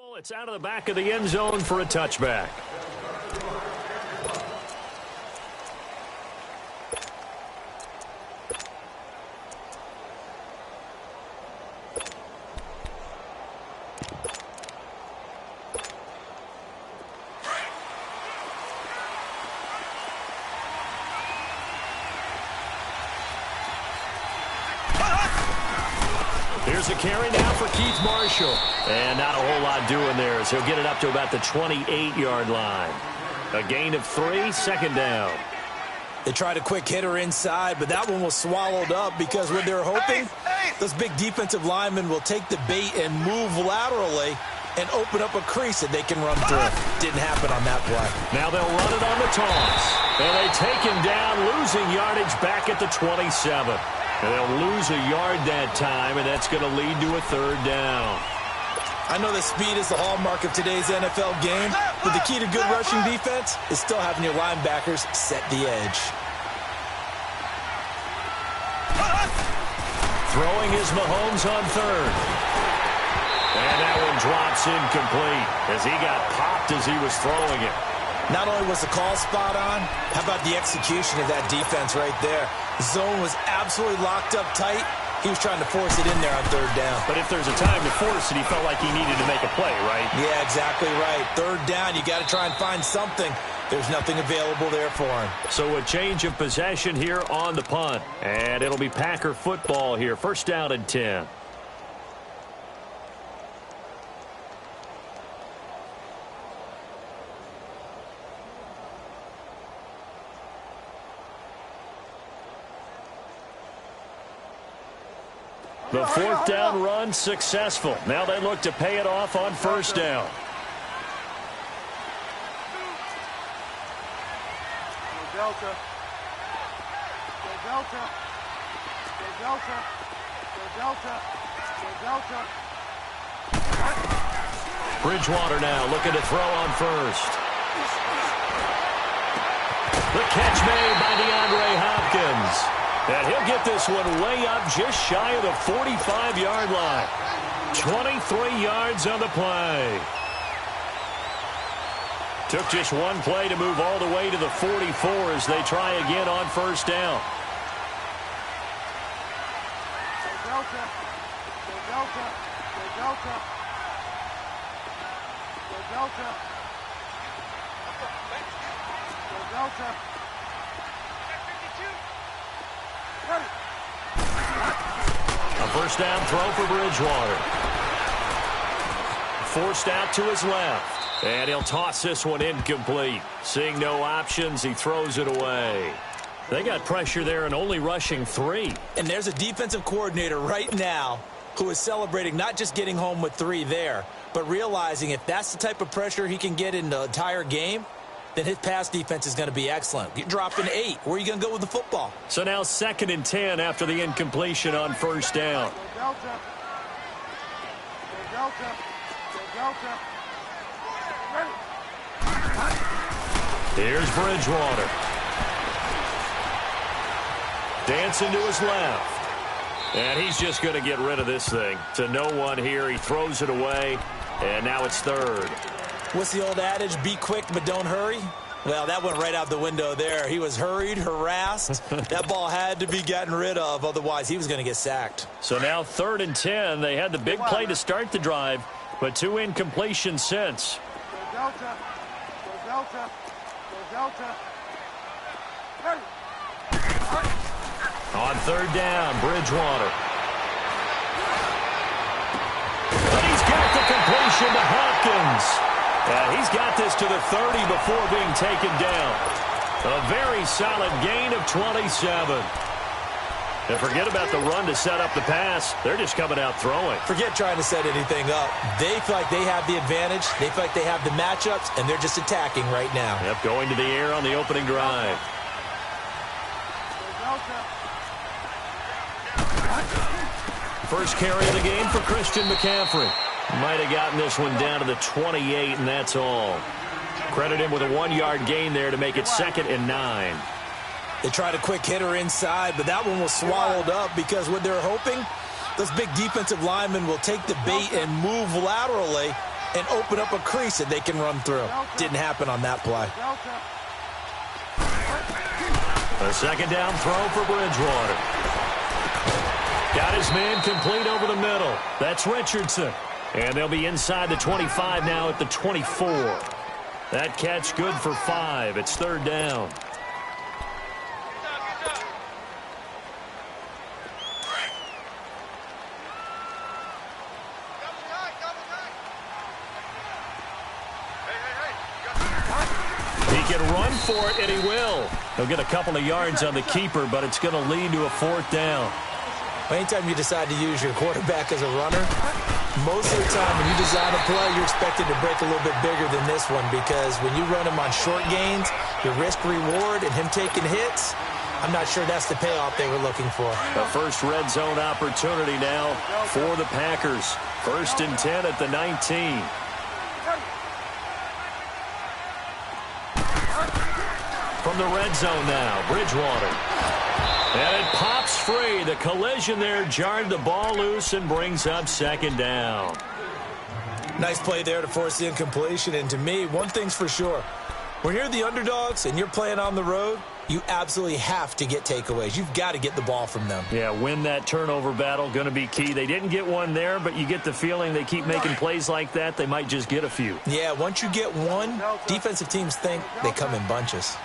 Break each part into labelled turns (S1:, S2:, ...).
S1: It's out of the back of the end zone for a touchback. Here's a carry now for Keith Marshall. And not a whole lot doing there as he'll get it up to about the 28-yard line. A gain of 3, second down.
S2: They tried a quick hitter inside, but that one was swallowed up because what they're hoping, those big defensive linemen will take the bait and move laterally and open up a crease that they can run through. Didn't happen on that play.
S1: Now they'll run it on the toss. And they take him down, losing yardage back at the 27. And they'll lose a yard that time, and that's going to lead to a third down.
S2: I know that speed is the hallmark of today's NFL game, but the key to good rushing defense is still having your linebackers set the edge.
S1: Throwing is Mahomes on third. And that one drops incomplete as he got popped as he was throwing it.
S2: Not only was the call spot on, how about the execution of that defense right there? The zone was absolutely locked up tight. He was trying to force it in there on third down.
S1: But if there's a time to force it, he felt like he needed to make a play, right?
S2: Yeah, exactly right. Third down, you got to try and find something. There's nothing available there for him.
S1: So a change of possession here on the punt. And it'll be Packer football here. First down and 10. The fourth down run successful. Now they look to pay it off on first down.
S3: Delta. Delta. Delta. Delta. Delta.
S1: Bridgewater now looking to throw on first. The catch made by DeAndre Hopkins. And he'll get this one way up just shy of the 45-yard line. 23 yards on the play. Took just one play to move all the way to the 44 as they try again on first down.
S3: Delta. Delta. Delta. Delta. Delta.
S1: A first down throw for Bridgewater. Forced out to his left. And he'll toss this one incomplete. Seeing no options, he throws it away. They got pressure there and only rushing 3.
S2: And there's a defensive coordinator right now who is celebrating not just getting home with 3 there, but realizing if that's the type of pressure he can get in the entire game, then his pass defense is going to be excellent. You're dropping 8. Where are you going to go with the football?
S1: So now second and 10 after the incompletion on first down.
S3: Delta. Delta. Delta.
S1: Here's Bridgewater. Dancing to his left. And he's just going to get rid of this thing. To no one here. He throws it away. And now it's third.
S2: What's the old adage? Be quick, but don't hurry. Well, that went right out the window there. He was hurried, harassed. That ball had to be gotten rid of. Otherwise, he was going to get sacked.
S1: So now third and 10. They had the big play to start the drive, but 2 incompletions since.
S3: Delta. Delta. Delta.
S1: On third down, Bridgewater. But he's got the completion to Hopkins. He's got this to the 30 before being taken down. A very solid gain of 27. And forget about the run to set up the pass. They're just coming out throwing.
S2: Forget trying to set anything up. They feel like they have the advantage. They feel like they have the matchups, and they're just attacking right now.
S1: Yep, going to the air on the opening drive. First carry of the game for Christian McCaffrey. Might have gotten this one down to the 28, and that's all. Credit him with a 1-yard gain there to make it second and 9.
S2: They tried a quick hitter inside, but that one was swallowed up because what they're hoping, those big defensive linemen will take the bait and move laterally and open up a crease that they can run through. Didn't happen on that play.
S1: A second down throw for Bridgewater. Got his man complete over the middle. That's Richardson. And they'll be inside the 25 now at the 24. That catch good for 5. It's third down. He can run for it, and he will. He'll get a couple of yards on the keeper, but it's going to lead to a fourth down.
S2: Anytime you decide to use your quarterback as a runner, most of the time when you design a play, you're expected to break a little bit bigger than this one, because when you run him on short gains, your risk-reward and him taking hits, I'm not sure that's the payoff they were looking for.
S1: A first red zone opportunity now for the Packers. 1st and 10 at the 19. From the red zone now, Bridgewater. And it pops free. The collision there jarred the ball loose and brings up second down.
S2: Nice play there to force the incompletion. And to me, one thing's for sure. When you're the underdogs and you're playing on the road, you absolutely have to get takeaways. You've got to get the ball from them.
S1: Yeah, win that turnover battle, going to be key. They didn't get one there, but you get the feeling they keep making plays like that, they might just get a few.
S2: Yeah, once you get one, defensive teams think they come in bunches.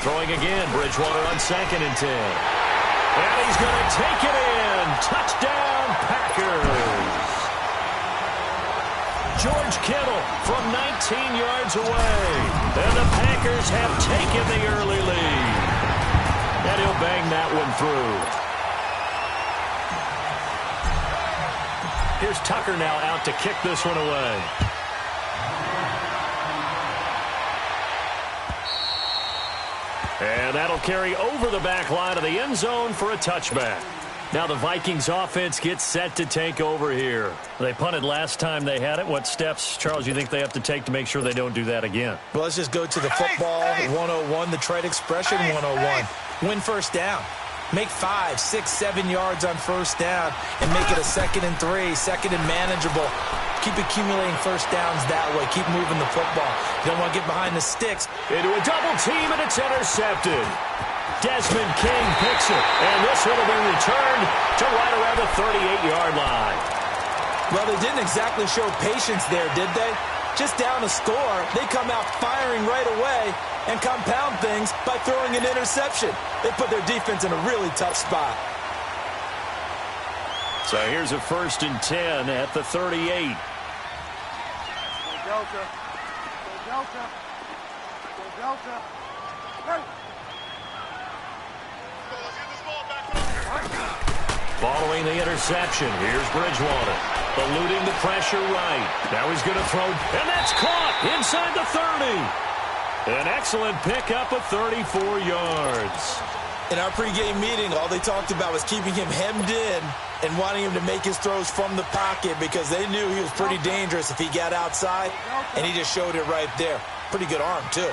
S1: Throwing again, Bridgewater on 2nd and 10. And he's going to take it in. Touchdown, Packers. George Kittle from 19 yards away. And the Packers have taken the early lead. And he'll bang that one through. Here's Tucker now out to kick this one away. And that'll carry over the back line of the end zone for a touchback. Now the Vikings offense gets set to take over here. They punted last time they had it. What steps, Charles, you think they have to take to make sure they don't do that again?
S2: Well, let's just go to the football 101, the trade expression 101. Win first down. Make 5, 6, 7 yards on first down and make it a 2nd and 3, 2nd and manageable. Keep accumulating first downs that way. Keep moving the football. You don't want to get behind the sticks.
S1: Into a double team, and it's intercepted. Desmond King picks it, and this one will be returned to right around the 38-yard line.
S2: Well, they didn't exactly show patience there, did they? Just down a score, they come out firing right away and compound things by throwing an interception. They put their defense in a really tough spot.
S1: So here's a 1st and 10 at the 38.
S3: Delta. Delta. Delta. Hey.
S1: Following the interception, here's Bridgewater. Eluding the pressure right. Now he's going to throw, and that's caught inside the 30. An excellent pickup of 34 yards.
S2: In our pregame meeting, all they talked about was keeping him hemmed in and wanting him to make his throws from the pocket because they knew he was pretty dangerous if he got outside, and he just showed it right there. Pretty good arm, too.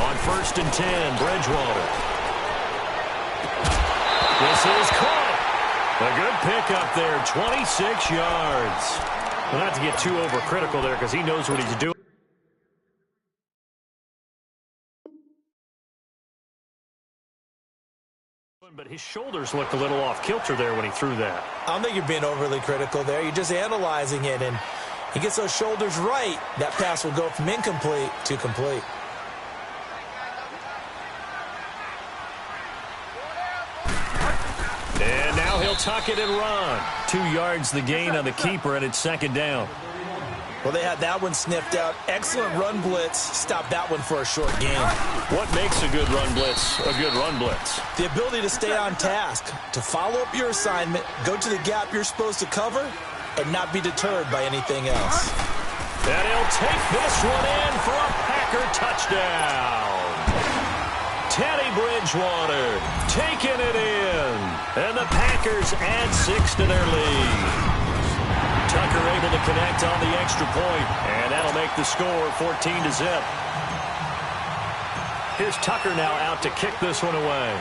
S1: On 1st and 10, Bridgewater. This is caught. A good pickup there, 26 yards. Well, not to get too overcritical there because he knows what he's doing. But his shoulders looked a little off kilter there when he threw that.
S2: I don't think you're being overly critical there. You're just analyzing it, and he gets those shoulders right. That pass will go from incomplete to complete.
S1: And now he'll tuck it and run. 2 yards the gain on the keeper, and it's 2nd down.
S2: Well, they had that one sniffed out. Excellent run blitz. Stop that one for a short gain.
S1: What makes a good run blitz a good run blitz?
S2: The ability to stay on task, to follow up your assignment, go to the gap you're supposed to cover, and not be deterred by anything else.
S1: And he'll take this one in for a Packer touchdown. Teddy Bridgewater taking it in. And the Packers add 6 to their lead. Tucker able to connect on the extra point, and that'll make the score 14-0. Here's Tucker now out to kick this one away.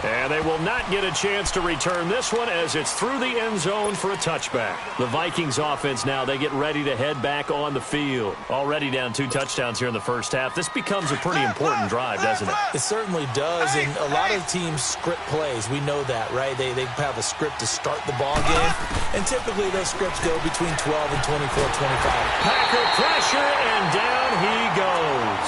S1: And they will not get a chance to return this one as it's through the end zone for a touchback. The Vikings offense now, they get ready to head back on the field. Already down 2 touchdowns here in the first half. This becomes a pretty important drive, doesn't it?
S2: It certainly does, and a lot of teams script plays. We know that, right? They have a script to start the ball game, and typically those scripts go between 12 and 24, 25.
S1: Packer pressure, and down he goes.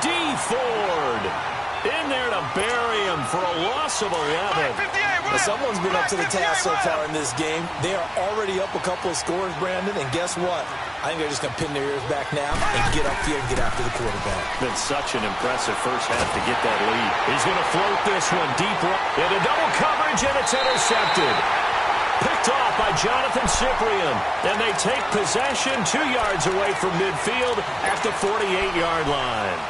S1: D. Ford in there to bury him for a loss of 11.
S2: Now, someone's been up to the task so far in this game. They are already up a couple of scores, Brandon, and guess what? I think they're just going to pin their ears back now and get upfield and get after the quarterback.
S1: Been such an impressive first half to get that lead. He's going to float this one deep into double coverage, and it's intercepted. Picked off by Jonathan Cyprien, and they take possession 2 yards away from midfield at the 48-yard line.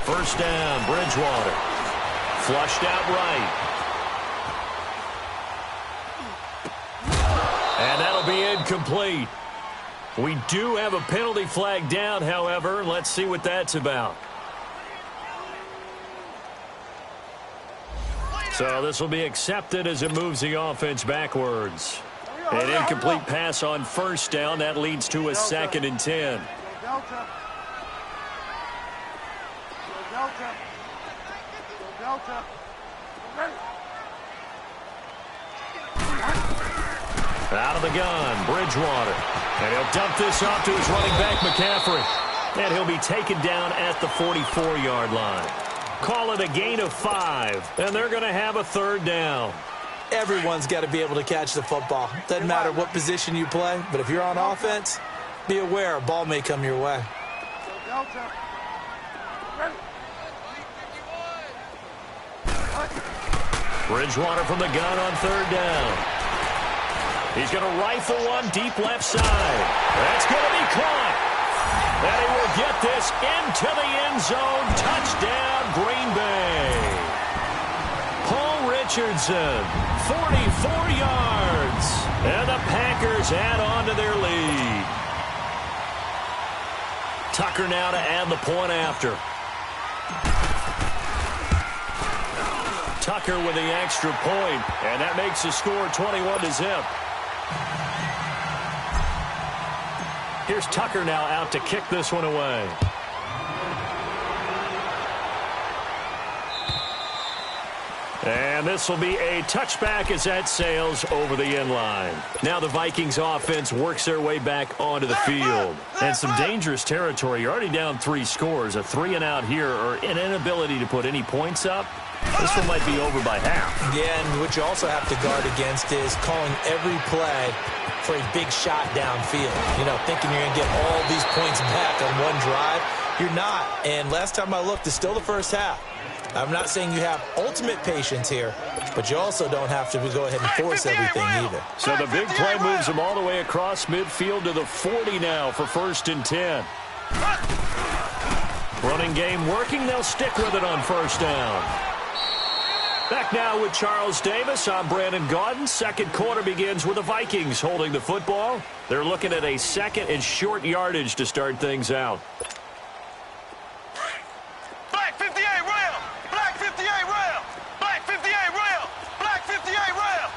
S1: First down, Bridgewater. Flushed out right. And that'll be incomplete. We do have a penalty flag down, however. Let's see what that's about. So this will be accepted as it moves the offense backwards. An incomplete pass on first down. That leads to a 2nd and 10. Out of the gun, Bridgewater. And he'll dump this off to his running back, McCaffrey. And he'll be taken down at the 44-yard line. Call it a gain of 5, and they're going to have a 3rd down.
S2: Everyone's got to be able to catch the football. Doesn't matter what position you play, but if you're on offense, be aware a ball may come your way.
S1: Bridgewater from the gun on 3rd down. He's going to rifle one deep left side. That's going to be caught. And he will get this into the end zone. Touchdown, Green Bay. Paul Richardson, 44 yards. And the Packers add on to their lead. Tucker now to add the point after. Tucker with the extra point, and that makes the score 21-0. Here's Tucker now out to kick this one away. And this will be a touchback as that sails over the end line. Now the Vikings offense works their way back onto the field. And some dangerous territory. You're already down 3 scores. A 3-and-out here, or an inability to put any points up. This one might be over by half. Yeah, and what you also have to guard against is calling every play for a big shot downfield. You know, thinking you're going to get all these points back on one drive. You're not. And last time I looked, it's still the first half. I'm not saying you have ultimate patience here, but you also don't have to go ahead and force everything either. So the big play moves them all the way across midfield to the 40 now for 1st and 10. Running game working. They'll stick with it on 1st down. Back now with Charles Davis. I'm Brandon Gaudin. Second quarter begins with the Vikings holding the football. They're looking at a 2nd and short yardage to start things out.
S4: Black 58 rail! Black 58 rail! Black 58 rail! Black 58 rail!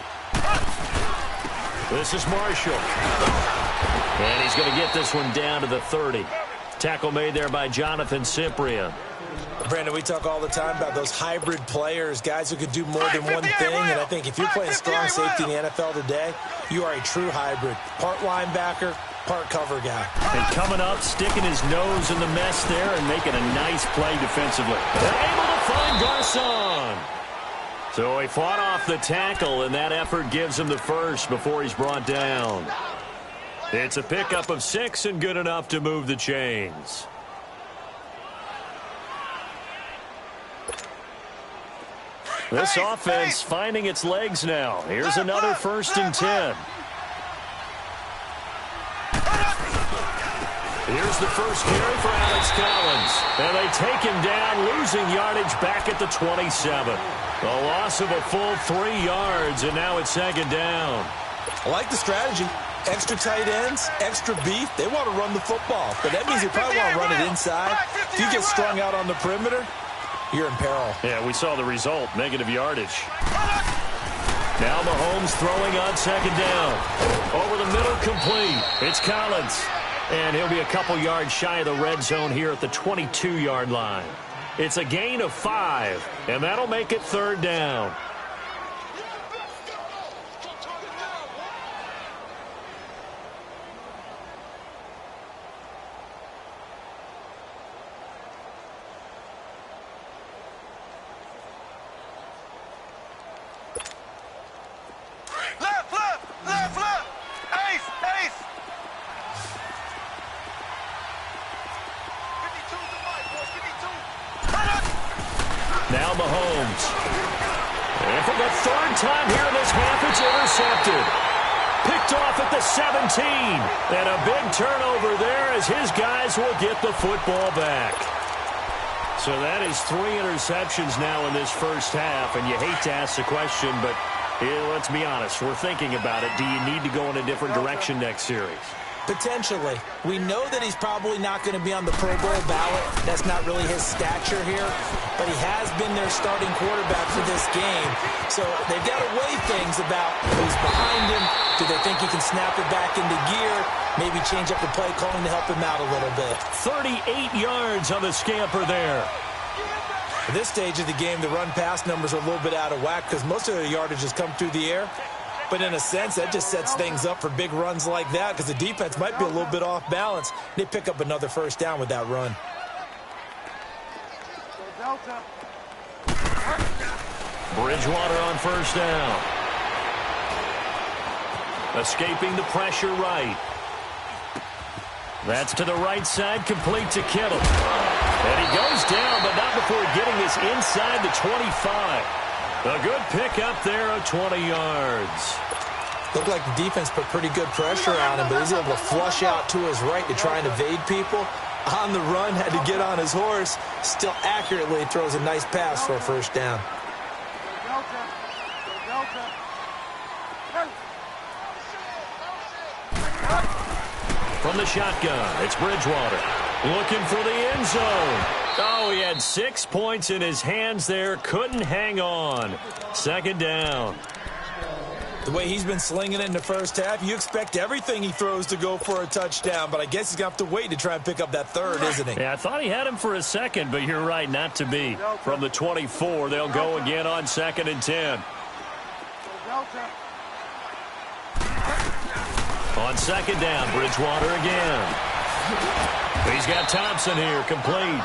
S1: This is Marshall. And he's going to get this one down to the 30. Tackle made there by Jonathan Cyprien.
S2: Brandon, we talk all the time about those hybrid players, guys who could do more than one thing, and I think if you're playing strong safety in the NFL today, you are a true hybrid. Part linebacker, part cover guy.
S1: And coming up, sticking his nose in the mess there and making a nice play defensively. They're able to find Garcon. So he fought off the tackle, and that effort gives him the first before he's brought down. It's a pickup of 6 and good enough to move the chains. This offense finding its legs now. Here's another 1st and 10. Here's the first carry for Alex Collins. And they take him down, losing yardage back at the 27. A loss of a full 3 yards, and now it's 2nd down.
S2: I like the strategy. Extra tight ends, extra beef. They want to run the football, but that means they probably want to run it inside. If you get strung out on the perimeter, you're in peril.
S1: Yeah, we saw the result, negative yardage. Now Mahomes throwing on 2nd down. Over the middle, complete. It's Collins. And he'll be a couple yards shy of the red zone here at the 22-yard line. It's a gain of 5, and that'll make it 3rd down. Now Mahomes. And for the 3rd time here in this half, it's intercepted. Picked off at the 17. And a big turnover there as his guys will get the football back. So that is 3 interceptions now in this first half. And you hate to ask the question, but let's be honest. We're thinking about it. Do you need to go in a different direction next series?
S2: Potentially. We know that he's probably not going to be on the Pro Bowl ballot. That's not really his stature here. But he has been their starting quarterback for this game. So they've got to weigh things about who's behind him. Do they think he can snap it back into gear? Maybe change up the play calling to help him out a little bit.
S1: 38 yards on the scamper there.
S2: At this stage of the game, the run-pass numbers are a little bit out of whack because most of the yardage has come through the air. But in a sense, that just sets things up for big runs like that because the defense might be a little bit off balance. They pick up another 1st down with that run.
S1: Bridgewater on 1st down. Escaping the pressure right. That's to the right side, complete to Kittle. And he goes down, but not before getting this inside the 25. A good pickup there of 20 yards.
S2: Looked like the defense put pretty good pressure on him, but he's able to flush out to his right to try and evade people. On the run, had to get on his horse. Still accurately throws a nice pass for a 1st down.
S1: From the shotgun, it's Bridgewater. Looking for the end zone. Oh, he had 6 points in his hands there. Couldn't hang on. 2nd down.
S2: The way he's been slinging it in the first half, you expect everything he throws to go for a touchdown, but I guess he's going to have to wait to try and pick up that 3rd, isn't he?
S1: Yeah, I thought he had him for a 2nd, but you're right, not to be. From the 24, they'll go again on 2nd and 10. On 2nd down, Bridgewater again. He's got Thompson here, complete.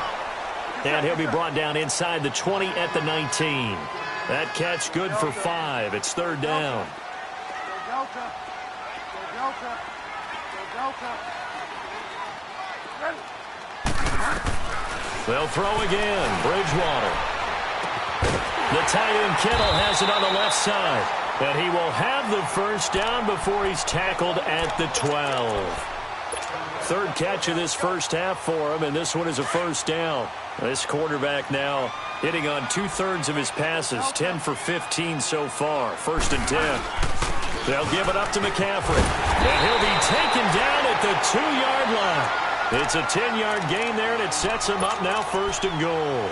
S1: And he'll be brought down inside the 20 at the 19. That catch good for 5. It's 3rd down. They'll throw again. Bridgewater. The tight end Kittle has it on the left side. And he will have the 1st down before he's tackled at the 12. 3rd catch of this first half for him, and this one is a 1st down. This quarterback now hitting on 2/3 of his passes, 10 for 15 so far. 1st and 10. They'll give it up to McCaffrey, and he'll be taken down at the 2-yard line. It's a 10-yard gain there, and it sets him up now 1st and goal.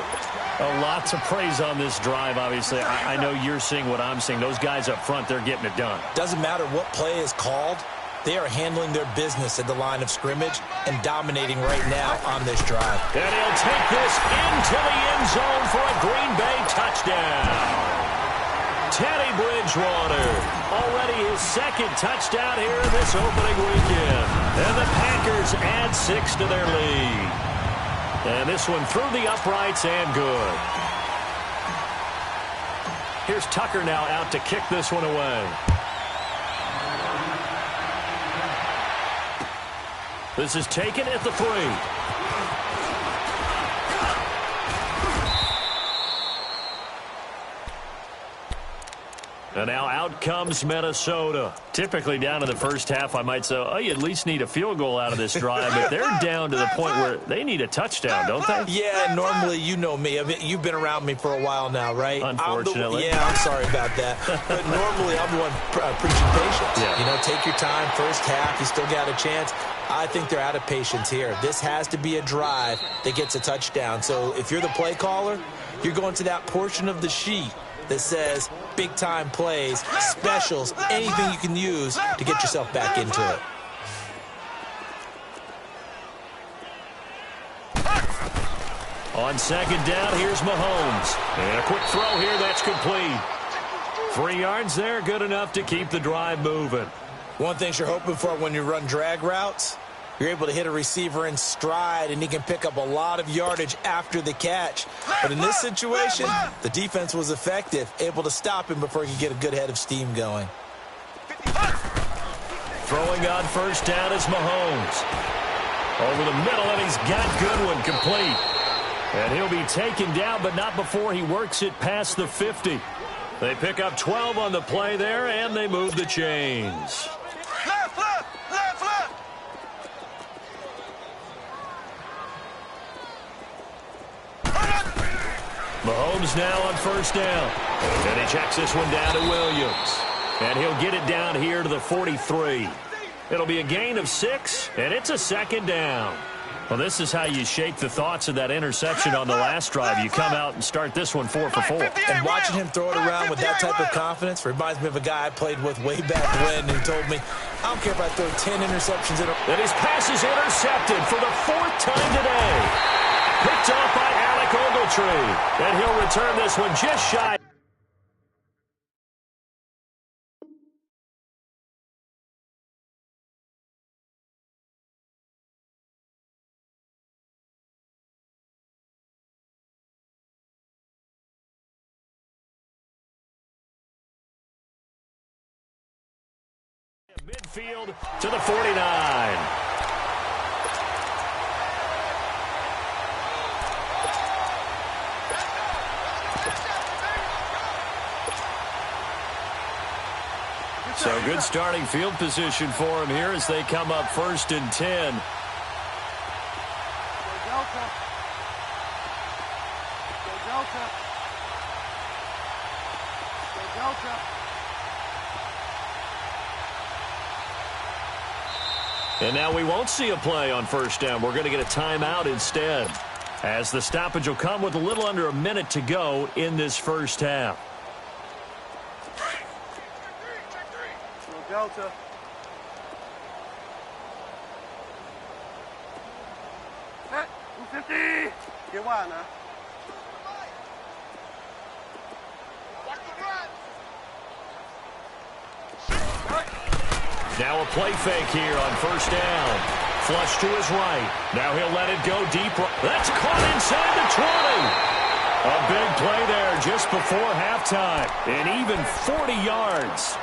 S1: A lot to praise on this drive, obviously. I know you're seeing what I'm seeing. Those guys up front, they're getting it done.
S2: Doesn't matter what play is called. They are handling their business at the line of scrimmage and dominating right now on this drive.
S1: And he'll take this into the end zone for a Green Bay touchdown. Teddy Bridgewater, already his 2nd touchdown here this opening weekend. And the Packers add 6 to their lead. And this one through the uprights and good. Here's Tucker now out to kick this one away. This is taken at the 3. And now out comes Minnesota. Typically down in the first half, I might say, oh, you at least need a field goal out of this drive. But they're down to the point where they need a touchdown, don't they?
S2: Yeah, normally, you know me. I mean, you've been around me for a while now, right?
S1: Unfortunately.
S2: I'm sorry about that. But normally, I'm the one preaching patience.
S1: Yeah.
S2: You know, take your time. First half, you still got a chance. I think they're out of patience here. This has to be a drive that gets a touchdown. So if you're the play caller, you're going to that portion of the sheet that says big-time plays, specials, anything you can use to get yourself back into it.
S1: On second down, here's Mahomes. And a quick throw here, that's complete. 3 yards there, good enough to keep the drive moving.
S2: One thing you're hoping for when you run drag routes, you're able to hit a receiver in stride, and he can pick up a lot of yardage after the catch. But in this situation, the defense was effective, able to stop him before he could get a good head of steam going.
S1: Throwing on first down is Mahomes. Over the middle, and he's got Goodwin complete. And he'll be taken down, but not before he works it past the 50. They pick up 12 on the play there, and they move the chains.
S4: Left, left, left, left.
S1: Mahomes now on first down. And he checks this one down to Williams. And he'll get it down here to the 43. It'll be a gain of 6, and it's a second down. Well, this is how you shake the thoughts of that interception on the last drive. You come out and start this one 4 for 4.
S2: And watching him throw it around with that type of confidence reminds me of a guy I played with way back when who told me, I don't care if I throw 10 interceptions in a...
S1: And his pass is intercepted for the 4th time today. Picked off by Alec Ogletree. And he'll return this one just shy. Midfield to the 49. So good starting field position for him here as they come up 1st and 10.
S3: Go Delta. Go Delta. Go Delta.
S1: And now we won't see a play on first down. We're going to get a timeout instead, as the stoppage will come with a little under a minute to go in this first half.
S3: Go Delta. Set. 250. Get wide now.
S1: Now a play fake here on first down. Flush to his right. Now he'll let it go deep. That's caught inside the 20. A big play there just before halftime. And even 40 yards.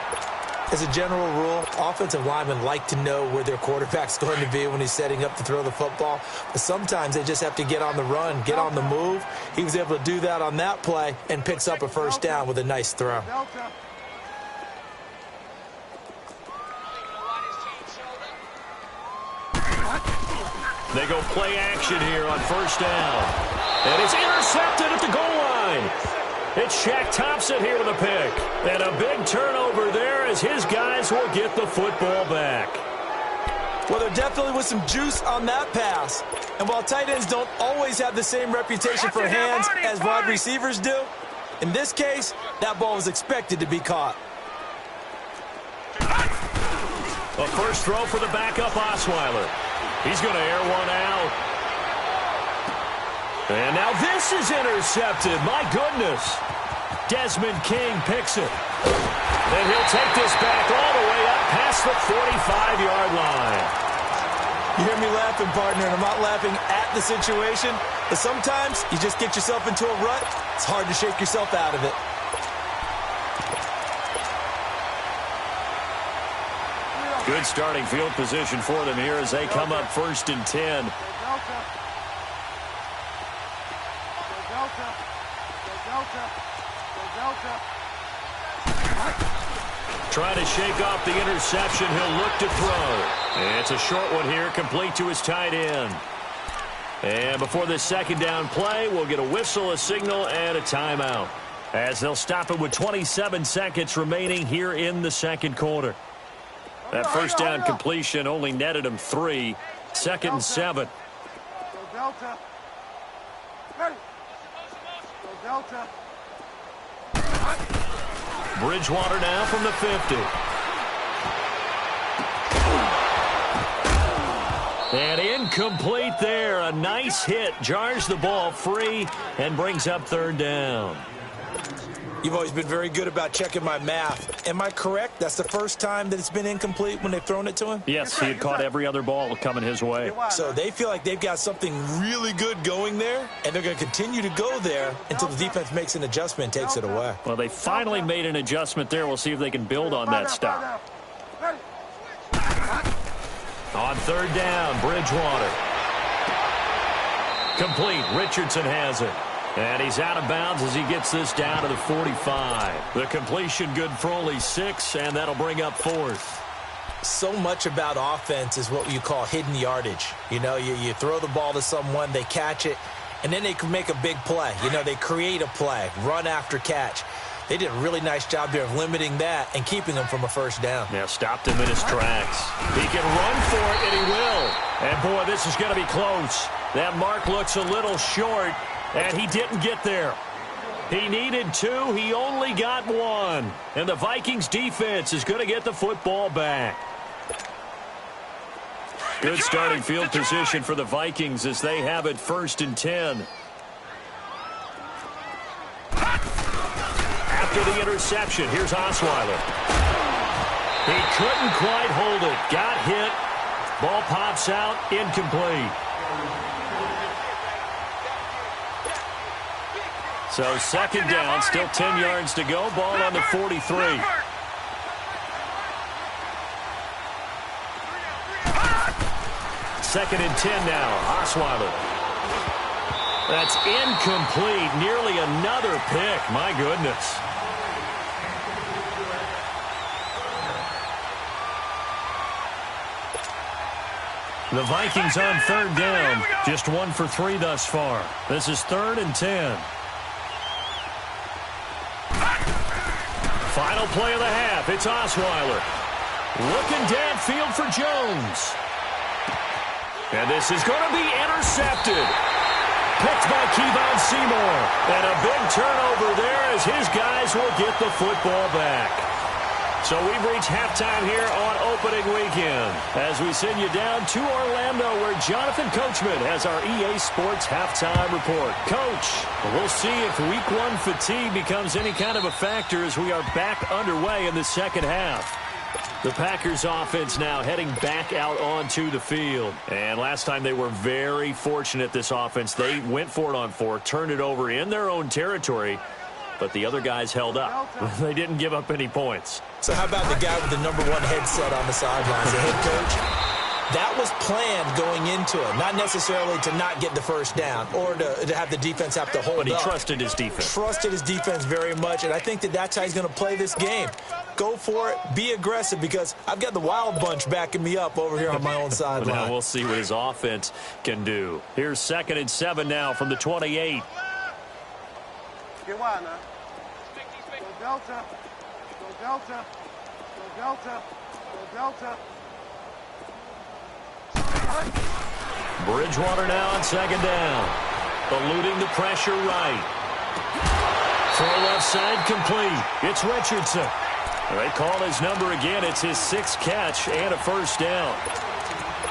S2: As a general rule, offensive linemen like to know where their quarterback's going to be when he's setting up to throw the football. But sometimes they just have to get on the run, get on the move. He was able to do that on that play and picks up a first down with a nice throw.
S3: Delta.
S1: They go play action here on first down. And it's intercepted at the goal line. It's Shaq Thompson here with a pick. And a big turnover there as his guys will get the football back.
S2: Well, there definitely was some juice on that pass. And while tight ends don't always have the same reputation for hands as wide receivers do, in this case, that ball was expected to be caught.
S1: A first throw for the backup Osweiler. He's going to air one out. And now this is intercepted. My goodness. Desmond King picks it. And he'll take this back all the way up past the 45-yard line.
S2: You hear me laughing, partner, and I'm not laughing at the situation, but sometimes you just get yourself into a rut. It's hard to shake yourself out of it.
S1: Good starting field position for them here as they come up 1st and 10.
S3: Go Delta. Go Delta. Go Delta. Go Delta.
S1: Trying to shake off the interception. He'll look to throw. And it's a short one here, complete to his tight end. And before this second down play, we'll get a whistle, a signal, and a timeout, as they'll stop it with 27 seconds remaining here in the second quarter. That first down completion only netted him 3. 2nd and 7.
S3: Go Delta. Ready. Go Delta.
S1: Bridgewater now from the 50. And incomplete there. A nice hit. Jars the ball free and brings up 3rd down.
S2: You've always been very good about checking my math. Am I correct? That's the first time that it's been incomplete when they've thrown it to him?
S1: Yes, he had caught every other ball coming his way.
S2: So they feel like they've got something really good going there, and they're going to continue to go there until the defense makes an adjustment and takes it away.
S1: Well, they finally made an adjustment there. We'll see if they can build on that stop. On 3rd down, Bridgewater. Complete. Richardson has it. And he's out of bounds as he gets this down to the 45. The completion good for only 6, and that'll bring up 4th.
S2: So much about offense is what you call hidden yardage. You know, you throw the ball to someone, they catch it, and then they can make a big play. You know, they create a play, run after catch. They did a really nice job there of limiting that and keeping them from a first down.
S1: Yeah, stopped him in his tracks. He can run for it, and he will. And, boy, this is going to be close. That mark looks a little short. And he didn't get there. He needed 2. He only got 1. And the Vikings defense is going to get the football back. Good starting field position for the Vikings as they have it 1st and 10. After the interception, here's Osweiler. He couldn't quite hold it. Got hit. Ball pops out. Incomplete. So 2nd down, still 10 yards to go. Ball on the 43. 2nd and 10 now. Osweiler. That's incomplete. Nearly another pick. My goodness. The Vikings on 3rd down. Just 1 for 3 thus far. This is 3rd and 10. Final play of the half. It's Osweiler. Looking downfield for Jones. And this is going to be intercepted. Picked by Kevon Seymour. And a big turnover there as his guys will get the football back. So we've reached halftime here on opening weekend as we send you down to Orlando where Jonathan Coachman has our EA Sports halftime report. Coach, we'll see if week 1 fatigue becomes any kind of a factor as we are back underway in the second half. The Packers offense now heading back out onto the field. And last time they were very fortunate, this offense. They went for it on 4, turned it over in their own territory. But the other guys held up. They didn't give up any points.
S2: So how about the guy with the #1 headset on the sidelines, the head coach? That was planned going into it. Not necessarily to not get the first down or to have the defense have to hold up.
S1: But he trusted his defense.
S2: Trusted his defense very much, and I think that's how he's going to play this game. Go for it. Be aggressive because I've got the wild bunch backing me up over here on my own sideline.
S1: Now we'll see what his offense can do. Here's 2nd and 7 now from the 28.
S3: Get wide now. Go Delta. Go Delta. Go Delta. Go Delta.
S1: Bridgewater now on 2nd down. Eluding the pressure right. Throw left side complete. It's Richardson. They call his number again. It's his 6th catch and a first down.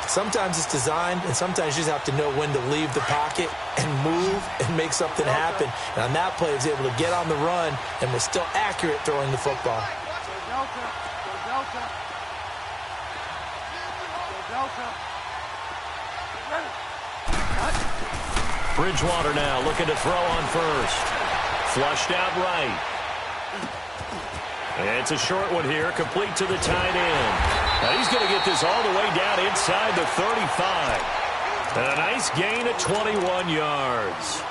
S2: Sometimes it's designed, and sometimes you just have to know when to leave the pocket and move and make something happen. And on that play, he was able to get on the run and was still accurate throwing the football.
S3: Go Delta. Go Delta. Go Delta. Ready.
S1: Bridgewater now looking to throw on first. Flushed out right. And it's a short one here, complete to the tight end. Now he's going to get this all the way down inside the 35. And a nice gain of 21 yards.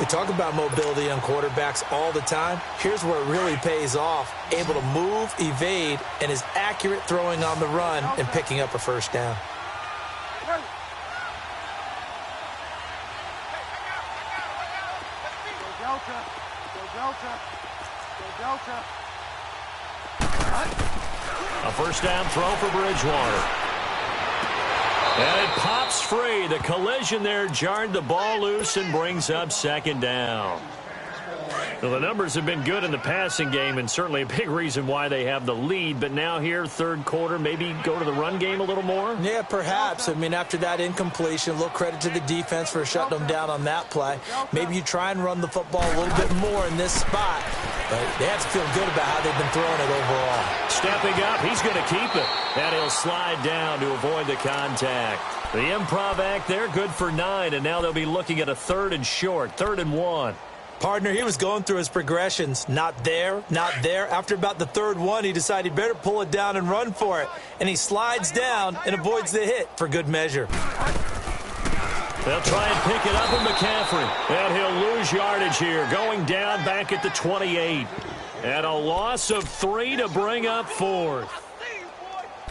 S2: We talk about mobility on quarterbacks all the time. Here's where it really pays off. Able to move, evade, and is accurate throwing on the run and picking up a first down.
S3: Go Delta. Go Delta. Go Delta.
S1: A first down throw for Bridgewater. And it pops free. The collision there jarred the ball loose and brings up second down. Well, the numbers have been good in the passing game and certainly a big reason why they have the lead. But now here, third quarter, maybe go to the run game a little more?
S2: Yeah, perhaps. I mean, after that incompletion, a little credit to the defense for shutting them down on that play. Maybe you try and run the football a little bit more in this spot. But they have to feel good about how they've been throwing it overall.
S1: Stepping up, he's going to keep it. And he'll slide down to avoid the contact. The improv act there, good for 9. And now they'll be looking at a 3rd and short, 3rd and 1.
S2: Partner, he was going through his progressions. Not there, not there. After about the 3rd one, he decided he better pull it down and run for it. And he slides down and avoids the hit for good measure.
S1: They'll try and pick it up with McCaffrey. And he'll lose yardage here, going down back at the 28. And a loss of 3 to bring up 4th.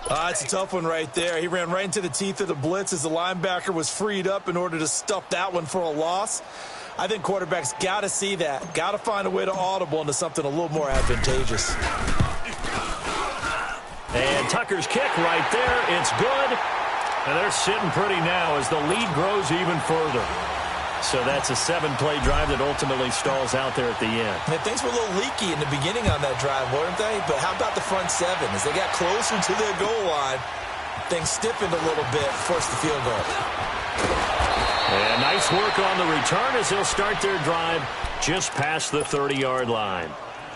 S2: It's a tough one right there. He ran right into the teeth of the blitz as the linebacker was freed up in order to stuff that one for a loss. I think quarterbacks got to see that. Got to find a way to audible into something a little more advantageous.
S1: And Tucker's kick right there. It's good. And they're sitting pretty now as the lead grows even further. So that's a 7-play drive that ultimately stalls out there at the end.
S2: And things were a little leaky in the beginning on that drive, weren't they? But how about the front 7? As they got closer to their goal line, things stiffened a little bit, forced the field goal.
S1: And nice work on the return as they'll start their drive just past the 30-yard line.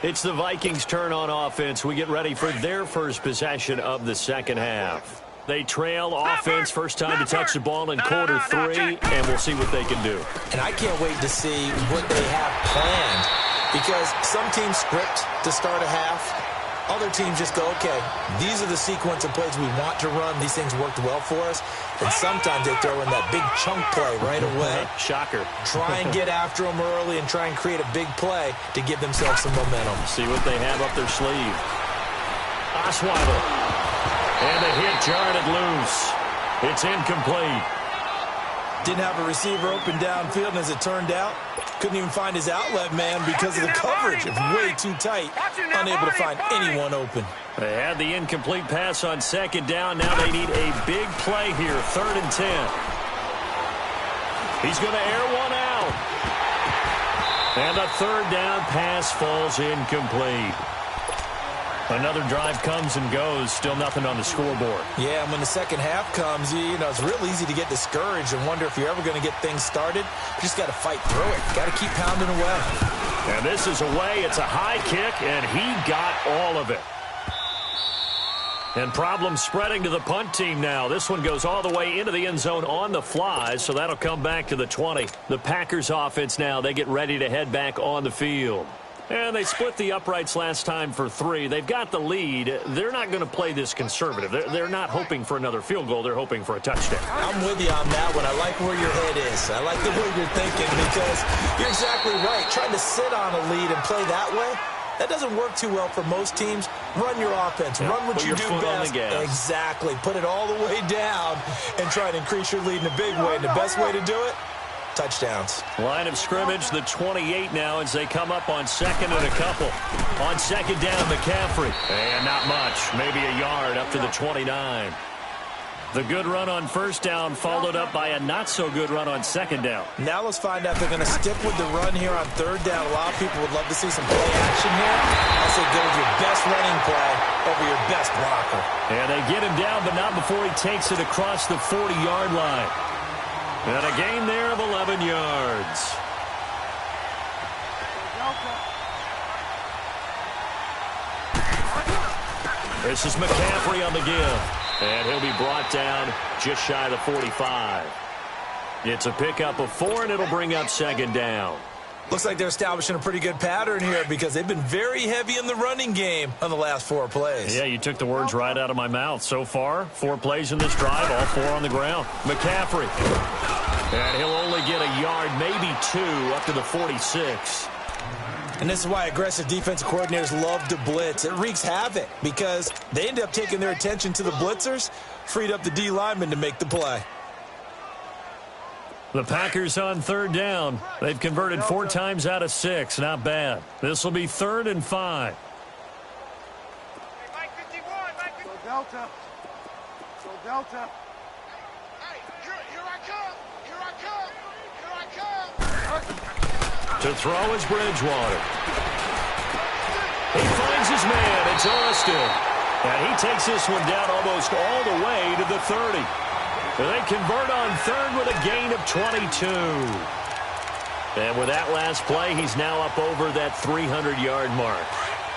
S1: It's the Vikings' turn on offense. We get ready for their first possession of the second half. They trail offense, first time to touch the ball in quarter 3, and we'll see what they can do.
S2: And I can't wait to see what they have planned, because some teams script to start a half. Other teams just go, okay, these are the sequence of plays we want to run. These things worked well for us. And sometimes they throw in that big chunk play right away.
S1: Shocker.
S2: Try and get after them early and try and create a big play to give themselves some momentum.
S1: See what they have up their sleeve. Osweiler. And the hit jarred it loose. It's incomplete.
S2: Didn't have a receiver open downfield, and as it turned out, couldn't even find his outlet man because of the coverage. It's way too tight. Unable to find anyone open.
S1: They had the incomplete pass on second down. Now they need a big play here. 3rd and 10. He's going to air one out. And the 3rd down pass falls incomplete. Another drive comes and goes. Still nothing on the scoreboard.
S2: Yeah, and when the second half comes, you know, it's real easy to get discouraged and wonder if you're ever going to get things started. You just got to fight through it. Got to keep pounding away.
S1: And this is away. It's a high kick, and he got all of it. And problems spreading to the punt team now. This one goes all the way into the end zone on the fly, so that'll come back to the 20. The Packers offense now, they get ready to head back on the field. And they split the uprights last time for 3. They've got the lead. They're not going to play this conservative. They're not hoping for another field goal. They're hoping for a touchdown.
S2: I'm with you on that one. I like where your head is. I like the way you're thinking, because you're exactly right. Trying to sit on a lead and play that way, that doesn't work too well for most teams. Run your offense.
S1: Yeah,
S2: run what you do best. Exactly. Put it all the way down and try to increase your lead in a big way. And the best way to do it, touchdowns.
S1: Line of scrimmage, the 28 now as they come up on 2nd and a couple. On 2nd down, McCaffrey. And not much. Maybe a yard up to the 29. The good run on 1st down followed up by a not-so-good run on 2nd down.
S2: Now let's find out if they're going to stick with the run here on 3rd down. A lot of people would love to see some play action here. I say go with your best running play over your best blocker.
S1: And they get him down, but not before he takes it across the 40-yard line. And a gain there of 11 yards. This is McCaffrey on the give. And he'll be brought down just shy of the 45. It's a pickup of 4, and it'll bring up 2nd down.
S2: Looks like they're establishing a pretty good pattern here, because they've been very heavy in the running game on the last 4 plays.
S1: Yeah, you took the words right out of my mouth. So far, 4 plays in this drive, all 4 on the ground. McCaffrey. And he'll only get a yard, maybe 2, up to the 46.
S2: And this is why aggressive defensive coordinators love to blitz. It wreaks havoc because they end up taking their attention to the blitzers, freed up the D lineman to make the play.
S1: The Packers on 3rd down. They've converted 4 times out of 6. Not bad. This will be 3rd and 5.
S3: Go Delta. Go Delta.
S4: Hey, here I come. Here I come. Here I come.
S1: To throw is Bridgewater. He finds his man. It's Austin. And he takes this one down almost all the way to the 30. They convert on 3rd with a gain of 22. And with that last play, he's now up over that 300-yard mark.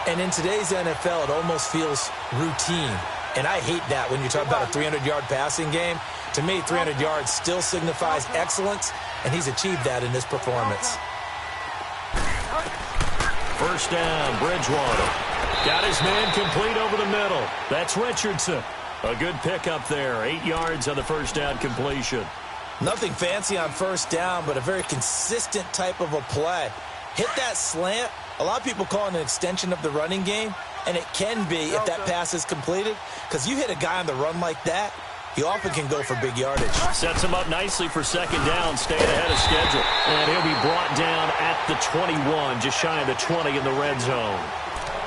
S2: And in today's NFL, it almost feels routine. And I hate that when you talk about a 300-yard passing game. To me, 300 yards still signifies excellence, and he's achieved that in this performance.
S1: First down, Bridgewater. Got his man complete over the middle. That's Richardson. A good pickup there. 8 yards on the first down completion.
S2: Nothing fancy on first down, but a very consistent type of a play. Hit that slant. A lot of people call it an extension of the running game, and it can be if that pass is completed, because you hit a guy on the run like that, he often can go for big yardage.
S1: Sets him up nicely for 2nd down, staying ahead of schedule. And he'll be brought down at the 21, just shy of the 20 in the red zone.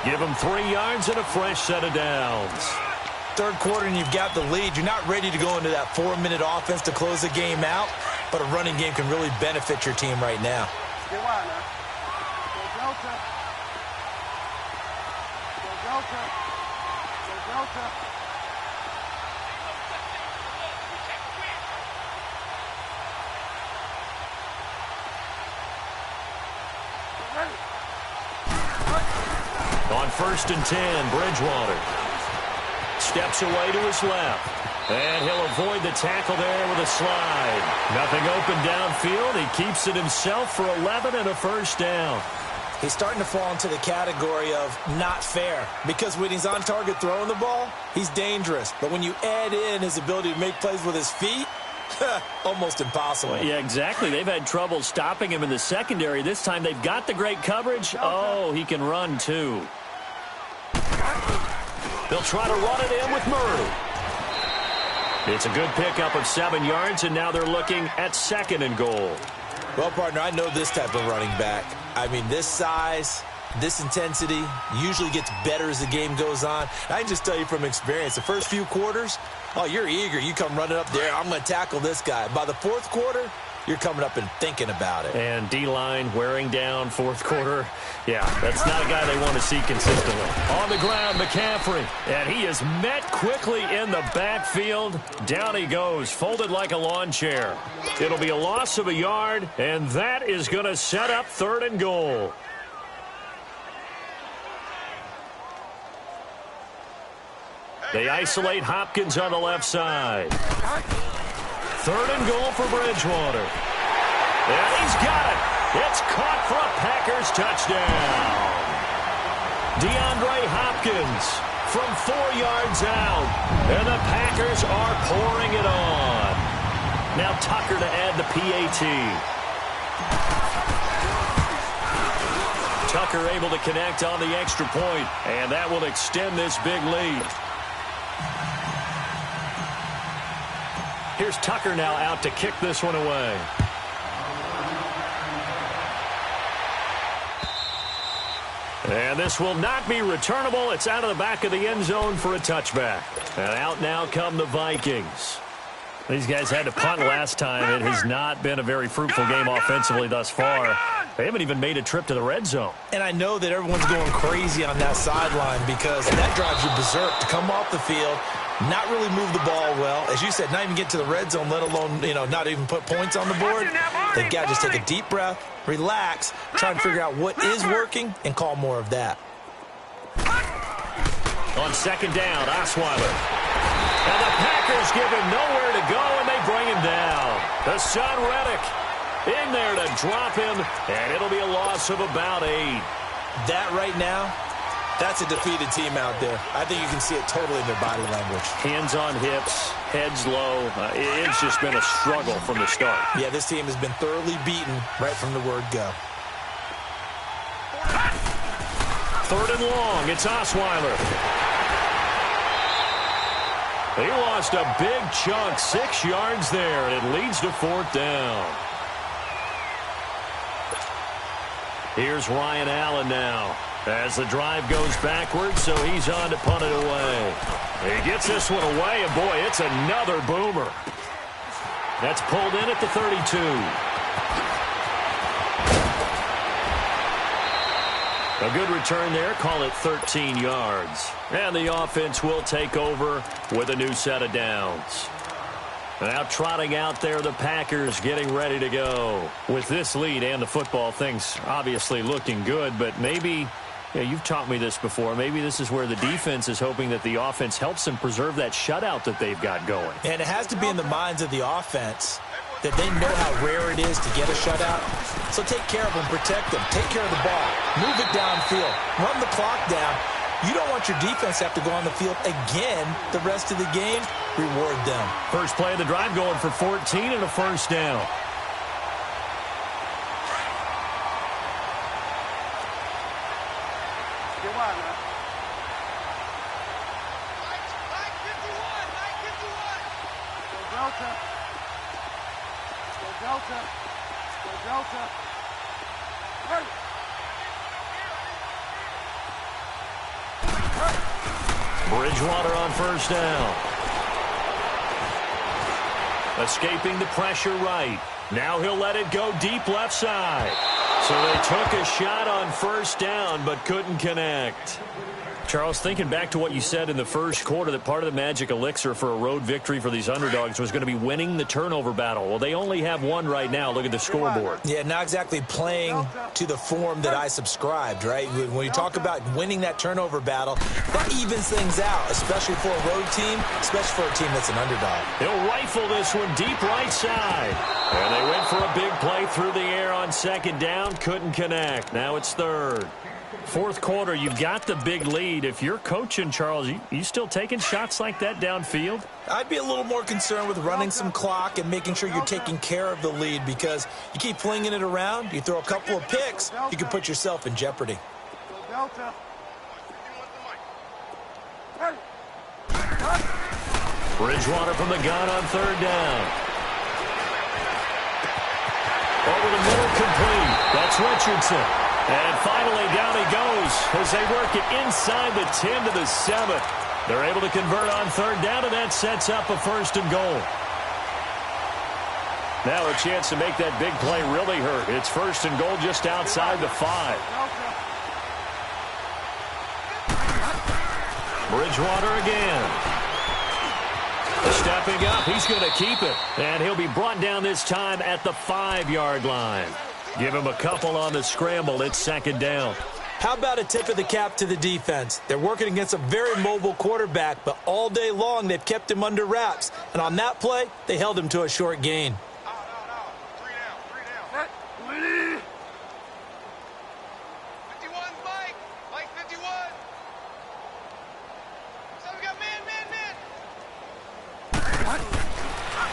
S1: Give him 3 yards and a fresh set of downs.
S2: 3rd quarter and you've got the lead. You're not ready to go into that 4-minute offense to close the game out, but a running game can really benefit your team right now.
S3: Get wide now. Go Delta. Go Delta. Go Delta.
S1: On 1st and 10, Bridgewater steps away to his left. And he'll avoid the tackle there with a slide. Nothing open downfield. He keeps it himself for 11 and a first down.
S2: He's starting to fall into the category of not fair, because when he's on target throwing the ball, he's dangerous. But when you add in his ability to make plays with his feet, almost impossible.
S1: Yeah, exactly. They've had trouble stopping him in the secondary. This time they've got the great coverage. Oh, he can run too. They'll try to run it in with Murray. It's a good pickup of 7 yards, and now they're looking at 2nd and goal.
S2: Well, partner, I know this type of running back. I mean, this size, this intensity usually gets better as the game goes on. I can just tell you from experience, the first few quarters, oh, you're eager. You come running up there, I'm going to tackle this guy. By the 4th quarter, you're coming up and thinking about it.
S1: And D-line wearing down 4th quarter. Yeah, that's not a guy they want to see consistently. On the ground, McCaffrey. And he is met quickly in the backfield. Down he goes, folded like a lawn chair. It'll be a loss of a yard, and that is going to set up 3rd and goal. They isolate Hopkins on the left side. 3rd and goal for Bridgewater. And he's got it. It's caught for a Packers touchdown. DeAndre Hopkins from 4 yards out. And the Packers are pouring it on. Now Tucker to add the PAT. Tucker able to connect on the extra point, and that will extend this big lead. Here's Tucker now out to kick this one away. And this will not be returnable. It's out of the back of the end zone for a touchback. And out now come the Vikings. These guys had to punt last time. It has not been a very fruitful game offensively thus far. They haven't even made a trip to the red zone. And
S2: I know that everyone's going crazy on that sideline because that drives you berserk to come off the field, not really move the ball well. As you said, not even get to the red zone, let alone, not even put points on the board. They've got to just take a deep breath, relax, try and figure out what is working, and call more of that.
S1: On 2nd down, Osweiler. And the Packers give him nowhere to go, and they bring him down. Hassan Reddick in there to drop him, and it'll be a loss of about 8.
S2: That right now, That's a defeated team out there. I think you can see it totally in their body language.
S1: Hands on hips, heads low. It's just been a struggle from the start.
S2: Yeah, this team has been thoroughly beaten right from the word go.
S1: 3rd and long. It's Osweiler. He lost a big chunk, 6 yards there, and it leads to 4th down. Here's Ryan Allen now as the drive goes backwards, so he's on to punt it away. He gets this one away, and boy, it's another boomer. That's pulled in at the 32. A good return there, call it 13 yards. And the offense will take over with a new set of downs. Now trotting out there, the Packers getting ready to go. With this lead and the football, things obviously looking good, but maybe, you've taught me this before, maybe this is where the defense is hoping that the offense helps them preserve that shutout that they've got going.
S2: And it has to be in the minds of the offense that they know how rare it is to get a shutout. So take care of them, protect them, take care of the ball, move it downfield, run the clock down. You don't want your defense to have to go on the field again the rest of the game. Reward them.
S1: First play of the drive going for 14 and a 1st down.
S3: Get wide, man.
S4: Mike 51. Mike 51.
S3: Go Delta. Go Delta. Go Delta. Hey.
S1: Bridgewater on 1st down. Escaping the pressure right. Now he'll let it go deep left side. So they took a shot on 1st down but couldn't connect. Charles, thinking back to what you said in the first quarter, that part of the magic elixir for a road victory for these underdogs was going to be winning the turnover battle. Well, they only have one right now. Look at the scoreboard.
S2: Yeah, not exactly playing to the form that I subscribed, right? When you talk about winning that turnover battle, that evens things out, especially for a road team, especially for a team that's an underdog.
S1: He'll rifle this one deep right side. And they went for a big play through the air on 2nd down. Couldn't connect. Now it's 3rd. 4th quarter, you've got the big lead. If you're coaching, Charles, you still taking shots like that downfield?
S2: I'd be a little more concerned with running some clock and making sure you're taking care of the lead, because you keep flinging it around, you throw a couple of picks, you can put yourself in jeopardy.
S3: Go Delta. Hey.
S1: Bridgewater from the gun on 3rd down. Over the middle, complete. That's Richardson. And finally, down he goes as they work it inside the 10 to the 7. They're able to convert on 3rd down, and that sets up a 1st and goal. Now a chance to make that big play really hurt. It's 1st and goal just outside the 5. Bridgewater again. Stepping up, he's going to keep it. And he'll be brought down this time at the 5-yard line. Give him a couple on the scramble. It's 2nd down.
S2: How about a tip of the cap to the defense? They're working against a very mobile quarterback, but all day long they've kept him under wraps. And on that play, they held him to a short gain.
S4: Out. 3 down. 51, Mike. Mike 51. So we got man.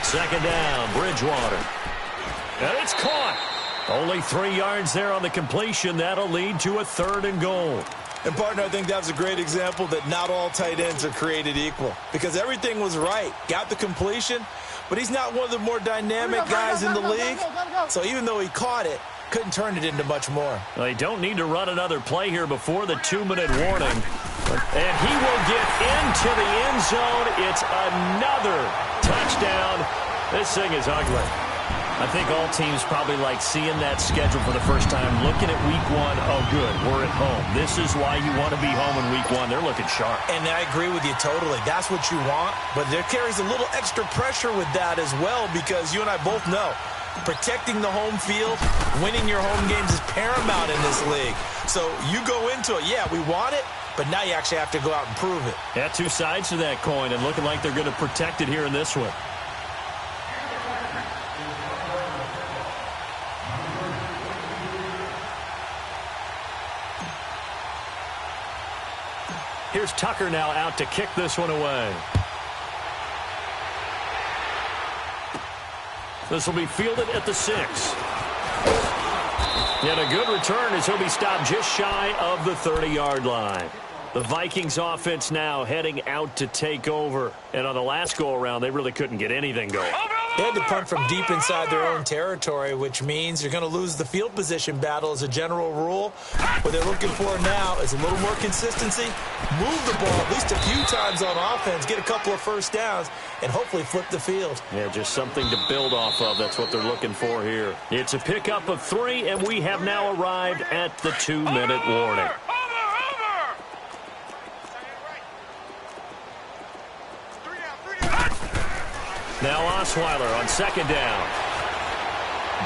S1: 2nd down, Bridgewater. And it's caught. Only 3 yards there on the completion. That'll lead to a 3rd and goal.
S2: And, partner, I think that was a great example that not all tight ends are created equal, because everything was right. Got the completion, but he's not one of the more dynamic guys in the league. So even though he caught it, couldn't turn it into much more.
S1: They don't need to run another play here before the 2-minute warning. And he will get into the end zone. It's another touchdown. This thing is ugly. I think all teams probably like seeing that schedule for the first time, looking at week 1. Oh, good, we're at home. This is why you want to be home in week 1. They're looking sharp.
S2: And I agree with you totally. That's what you want. But there carries a little extra pressure with that as well, because you and I both know protecting the home field, winning your home games is paramount in this league. So you go into it, yeah, we want it, but now you actually have to go out and prove it.
S1: Yeah, 2 sides to that coin, and looking like they're going to protect it here in this one. Here's Tucker now out to kick this one away. This will be fielded at the 6. And a good return as he'll be stopped just shy of the 30-yard line. The Vikings offense now heading out to take over. And on the last go-around, they really couldn't get anything going.
S2: They had to punt from deep inside their own territory, which means you're going to lose the field position battle as a general rule. What they're looking for now is a little more consistency, move the ball at least a few times on offense, get a couple of first downs, and hopefully flip the field.
S1: Yeah, just something to build off of. That's what they're looking for here. It's a pickup of 3, and we have now arrived at the 2-minute warning. Now Osweiler on 2nd down.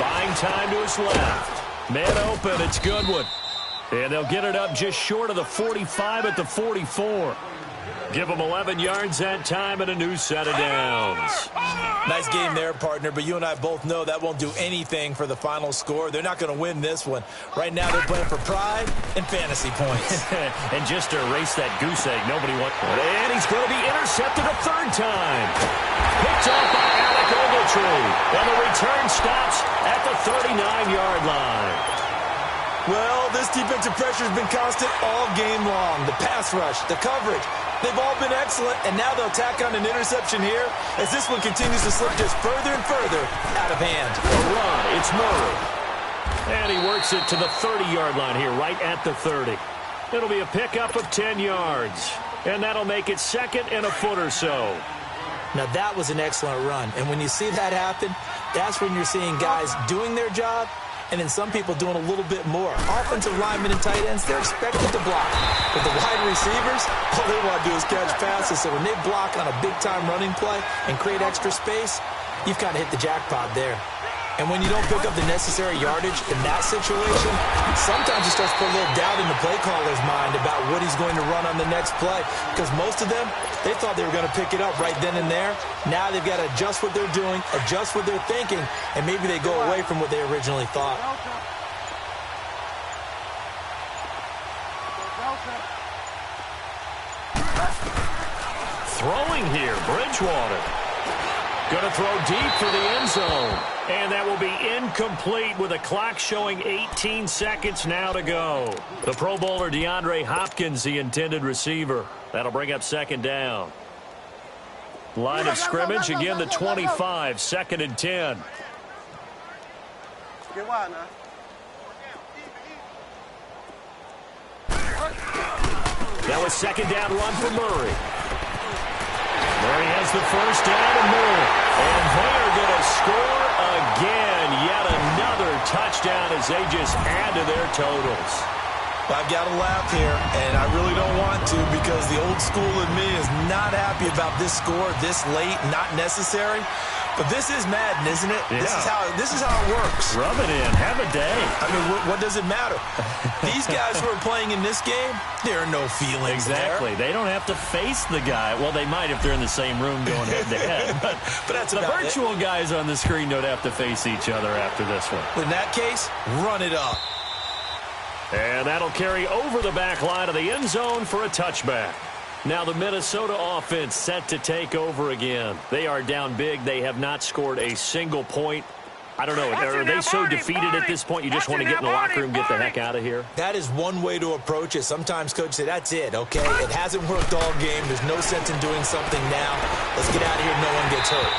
S1: Buying time to his left. Man open, it's Goodwin. And they'll get it up just short of the 45 at the 44. Give them 11 yards that time and a new set of downs.
S2: Nice game there, partner, but you and I both know that won't do anything for the final score. They're not going to win this one. Right now they're playing for pride and fantasy points.
S1: And just to erase that goose egg, nobody wants it. And he's going to be intercepted a 3rd time. Picked off by Alec Ogletree. And the return stops at the 39-yard line.
S2: Well, this defensive pressure has been constant all game long. The pass rush, the coverage, they've all been excellent, and now they'll tack on an interception here as this one continues to slip just further and further out of hand.
S1: A run, it's Murray. And he works it to the 30-yard line here, right at the 30. It'll be a pickup of 10 yards, and that'll make it 2nd and a foot or so.
S2: Now, that was an excellent run, and when you see that happen, that's when you're seeing guys doing their job, and then some people doing a little bit more. Offensive linemen and tight ends, they're expected to block. But the wide receivers, all they want to do is catch passes. So when they block on a big-time running play and create extra space, you've kind of hit the jackpot there. And when you don't pick up the necessary yardage in that situation, sometimes it starts to put a little doubt in the play caller's mind about what he's going to run on the next play. Because most of them, they thought they were going to pick it up right then and there. Now they've got to adjust what they're doing, adjust what they're thinking, and maybe they go away from what they originally thought.
S1: Throwing here, Bridgewater. Going to throw deep for the end zone. And that will be incomplete with a clock showing 18 seconds now to go. The Pro Bowler DeAndre Hopkins, the intended receiver. That'll bring up 2nd down. Line of scrimmage, again the 25, 2nd and 10.
S3: Get wide now.
S1: That was 2nd down run for Murray. Murray has the 1st down and more. And they're going to score again. Yet another touchdown as they just add to their totals.
S2: I've got to laugh here, and I really don't want to because the old school in me is not happy about this score this late, not necessary. But this is Madden, isn't it?
S1: Yeah.
S2: This is how it works.
S1: Rub it in. Have a day.
S2: I mean, what does it matter? These guys who are playing in this game, there are no feelings
S1: Exactly.
S2: there.
S1: They don't have to face the guy. Well, they might if they're in the same room going head-to-head. But
S2: that's
S1: the
S2: about
S1: virtual guys on the screen don't have to face each other after this one.
S2: In that case, run it up.
S1: And that'll carry over the back line of the end zone for a touchback. Now the Minnesota offense set to take over again. They are down big. They have not scored a single point. I don't know. Are they so defeated at this point you just want to get in the locker room, get the heck out of here?
S2: That is one way to approach it. Sometimes coaches say, that's it, okay? It hasn't worked all game. There's no sense in doing something now. Let's get out of here. No one gets hurt.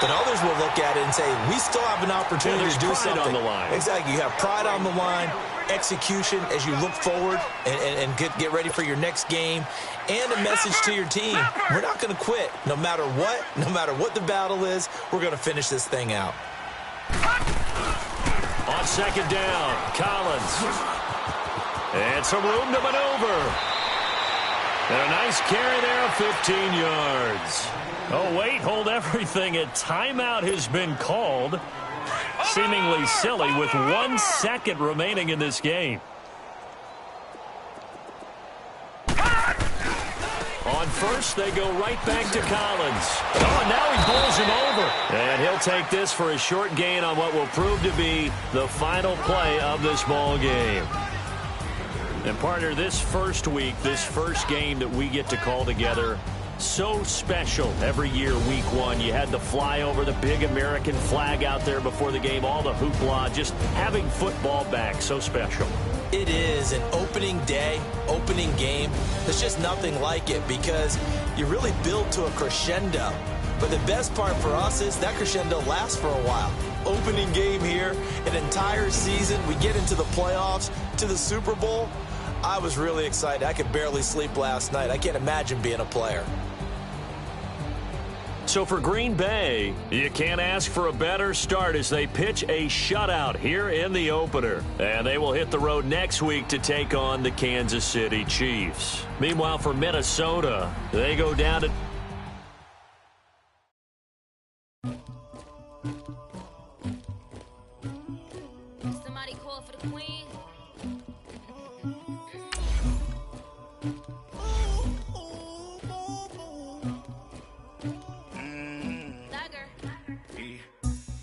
S2: But others will look at it and say, we still have an opportunity to do something.
S1: On the line.
S2: Exactly. You have pride on the line, execution as you look forward and get ready for your next game, and a message to your team. We're not going to quit. No matter what the battle is, we're going to finish this thing out.
S1: On 2nd down, Collins. And some room to maneuver. And a nice carry there of 15 yards. Oh, wait, hold everything. A timeout has been called. Seemingly silly with 1 second remaining in this game. On first, they go right back to Collins. Oh, and now he bowls him over. And he'll take this for a short gain on what will prove to be the final play of this ball game. And partner, this first week, this first game that we get to call together, so special every year, week one. You had the flyover, the big American flag out there before the game, all the hoopla, just having football back, so special.
S2: It is an opening day, opening game. There's just nothing like it because you really build to a crescendo. But the best part for us is that crescendo lasts for a while. Opening game here, an entire season. We get into the playoffs, to the Super Bowl. I was really excited. I could barely sleep last night. I can't imagine being a player.
S1: So for Green Bay, you can't ask for a better start as they pitch a shutout here in the opener. And they will hit the road next week to take on the Kansas City Chiefs. Meanwhile, for Minnesota, they go down to...
S5: Somebody call for the queen.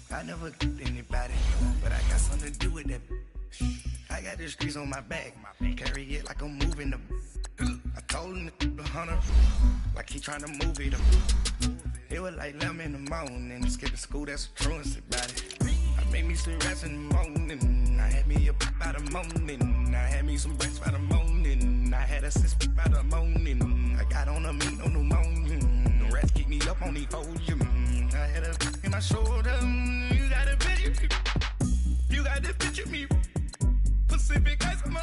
S6: I never anybody, but I got something to do with that. I got the streets on my back, carry it like I'm moving the. I told him the hunter, like he trying to move it up. It was like 11 in the morning, skipping school, that's a truancy about it. I made me some rest in the morning, I had me up by the morning, I had me some breakfast by the morning, I had a sis by the morning, I got on a meat on the morning, the rats keep me up on the podium, I had a in my shoulder, you got a picture me, Pacific ice, I'm